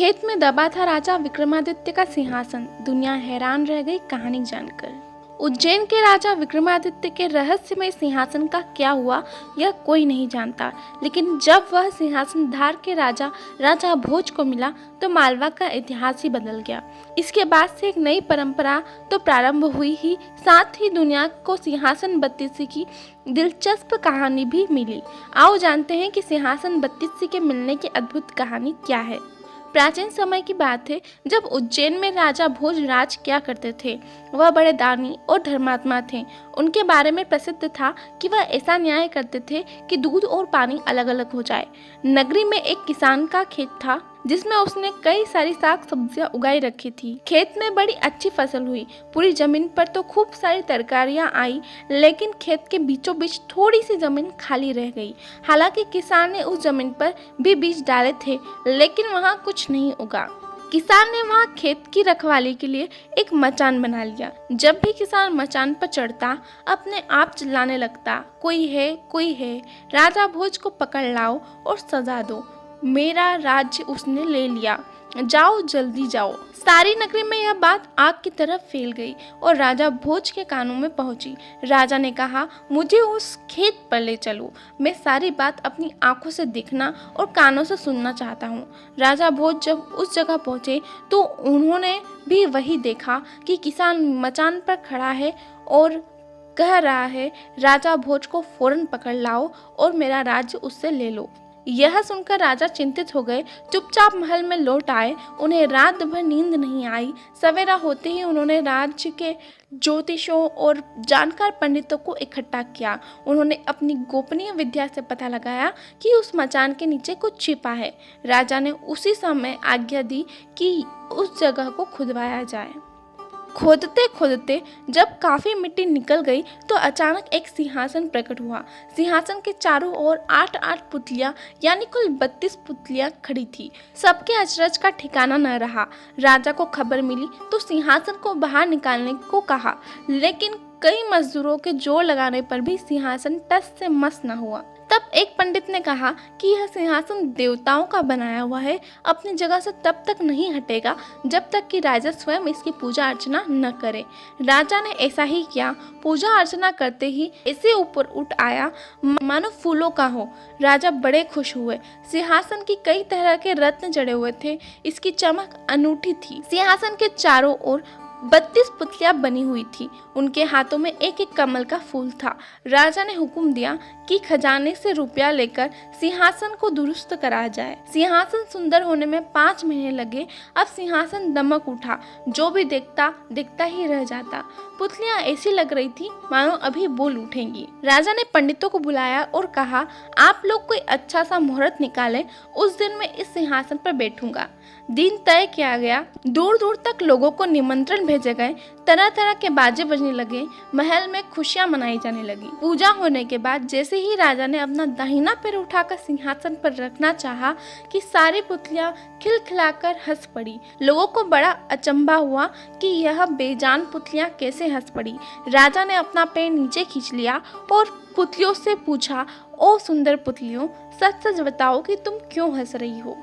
खेत में दबा था राजा विक्रमादित्य का सिंहासन। दुनिया हैरान रह गई कहानी जानकर। उज्जैन के राजा विक्रमादित्य के रहस्यमय सिंहासन का क्या हुआ यह कोई नहीं जानता, लेकिन जब वह सिंहासन धार के राजा भोज को मिला तो मालवा का इतिहास ही बदल गया। इसके बाद से एक नई परंपरा तो प्रारंभ हुई ही, साथ ही दुनिया को सिंहासन बत्तीसी की दिलचस्प कहानी भी मिली। आओ जानते हैं कि सिंहासन बत्तीसी के मिलने की अद्भुत कहानी क्या है। प्राचीन समय की बात है, जब उज्जैन में राजा भोज राज किया करते थे। वह बड़े दानी और धर्मात्मा थे। उनके बारे में प्रसिद्ध था कि वह ऐसा न्याय करते थे कि दूध और पानी अलग अलग हो जाए। नगरी में एक किसान का खेत था जिसमें उसने कई सारी साग सब्जियां उगाई रखी थी। खेत में बड़ी अच्छी फसल हुई। पूरी जमीन पर तो खूब सारी तरकारियां आई, लेकिन खेत के बीचों बीच थोड़ी सी जमीन खाली रह गई। हालांकि किसान ने उस जमीन पर भी बीज डाले थे, लेकिन वहां कुछ नहीं उगा। किसान ने वहां खेत की रखवाली के लिए एक मचान बना लिया। जब भी किसान मचान पर चढ़ता, अपने आप चिल्लाने लगता, कोई है, कोई है, राजा भोज को पकड़ लाओ और सजा दो, मेरा राज्य उसने ले लिया, जाओ जल्दी जाओ। सारी नगरी में यह बात आग की तरफ फैल गई और राजा भोज के कानों में पहुंची। राजा ने कहा, मुझे उस खेत पर ले चलो, मैं सारी बात अपनी आंखों से देखना और कानों से सुनना चाहता हूँ। राजा भोज जब उस जगह पहुंचे तो उन्होंने भी वही देखा कि किसान मचान पर खड़ा है और कह रहा है, राजा भोज को फौरन पकड़ लाओ और मेरा राज्य उससे ले लो। यह सुनकर राजा चिंतित हो गए। चुपचाप महल में लौट आए। उन्हें रात भर नींद नहीं आई। सवेरा होते ही उन्होंने राज्य के ज्योतिषों और जानकार पंडितों को इकट्ठा किया। उन्होंने अपनी गोपनीय विद्या से पता लगाया कि उस मचान के नीचे कुछ छिपा है। राजा ने उसी समय आज्ञा दी कि उस जगह को खुदवाया जाए। खोदते खोदते जब काफी मिट्टी निकल गई तो अचानक एक सिंहासन प्रकट हुआ। सिंहासन के चारों ओर 8-8 पुतलियां यानी कुल 32 पुतलियां खड़ी थी। सबके अचरज का ठिकाना न रहा। राजा को खबर मिली तो सिंहासन को बाहर निकालने को कहा, लेकिन कई मजदूरों के जोर लगाने पर भी सिंहासन टस से मस न हुआ। तब एक पंडित ने कहा कि यह सिंहासन देवताओं का बनाया हुआ है, अपनी जगह से तब तक नहीं हटेगा जब तक कि राजा स्वयं इसकी पूजा अर्चना न करे। राजा ने ऐसा ही किया। पूजा अर्चना करते ही ऐसे ऊपर उठ आया मानो फूलों का हो। राजा बड़े खुश हुए। सिंहासन की कई तरह के रत्न जड़े हुए थे। इसकी चमक अनूठी थी। सिंहासन के चारों ओर 32 पुतलियां बनी हुई थी। उनके हाथों में एक एक कमल का फूल था। राजा ने हुक्म दिया कि खजाने से रुपया लेकर सिंहासन को दुरुस्त करा जाए। सिंहासन सुंदर होने में 5 महीने लगे। अब सिंहासन दमक उठा। जो भी देखता ही रह जाता। पुतलियां ऐसी लग रही थी मानो अभी बोल उठेंगी। राजा ने पंडितों को बुलाया और कहा, आप लोग कोई अच्छा सा मुहूर्त निकालें, उस दिन मैं इस सिंहासन पर बैठूंगा। दिन तय किया गया। दूर दूर तक लोगों को निमंत्रण भेजे गए। तरह तरह के बाजे बजने लगे। महल में खुशियां मनाई जाने लगी। पूजा होने के बाद जैसे ही राजा ने अपना दाहिना पैर उठाकर सिंहासन पर रखना चाहा कि सारी पुतलियां खिलखिलाकर हंस पड़ी। लोगों को बड़ा अचंभा हुआ कि यह बेजान पुतलियां कैसे हंस पड़ी। राजा ने अपना पैर नीचे खींच लिया और पुतलियों से पूछा, ओ सुंदर पुतलियों, सच सच बताओ कि तुम क्यों हंस रही हो।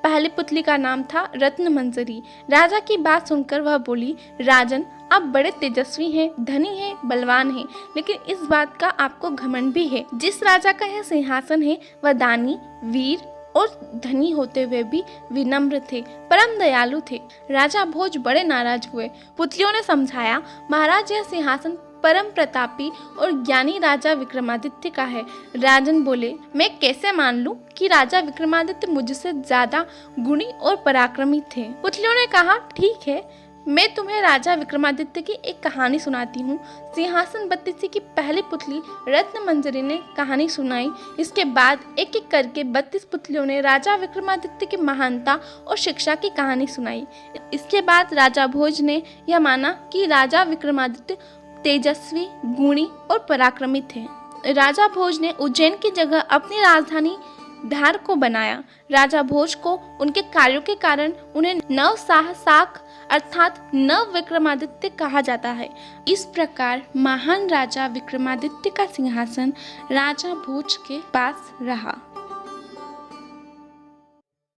पहली पुतली का नाम था रत्न मंजरी। राजा की बात सुनकर वह बोली, राजन, आप बड़े तेजस्वी हैं, धनी हैं, बलवान हैं, लेकिन इस बात का आपको घमंड भी है। जिस राजा का यह सिंहासन है वह दानी, वीर और धनी होते हुए भी विनम्र थे, परम दयालु थे। राजा भोज बड़े नाराज हुए। पुतलियों ने समझाया, महाराज, यह सिंहासन परम प्रतापी और ज्ञानी राजा विक्रमादित्य का है। राजन बोले, मैं कैसे मान लूं कि राजा विक्रमादित्य मुझसे ज्यादा गुणी और पराक्रमी थे। पुतलियों ने कहा, ठीक है, मैं तुम्हें राजा विक्रमादित्य की एक कहानी सुनाती हूँ। सिंहासन बत्तीसी की पहली पुतली रत्न मंजरी ने कहानी सुनाई। इसके बाद एक एक करके 32 पुतलियों ने राजा विक्रमादित्य की महानता और शिक्षा की कहानी सुनाई। इसके बाद राजा भोज ने यह माना कि राजा विक्रमादित्य तेजस्वी, गुणी और पराक्रमी थे। राजा भोज ने उज्जैन की जगह अपनी राजधानी धार को बनाया। राजा भोज को उनके कार्यों के कारण उन्हें नव साहसाक अर्थात नव विक्रमादित्य कहा जाता है। इस प्रकार महान राजा विक्रमादित्य का सिंहासन राजा भोज के पास रहा।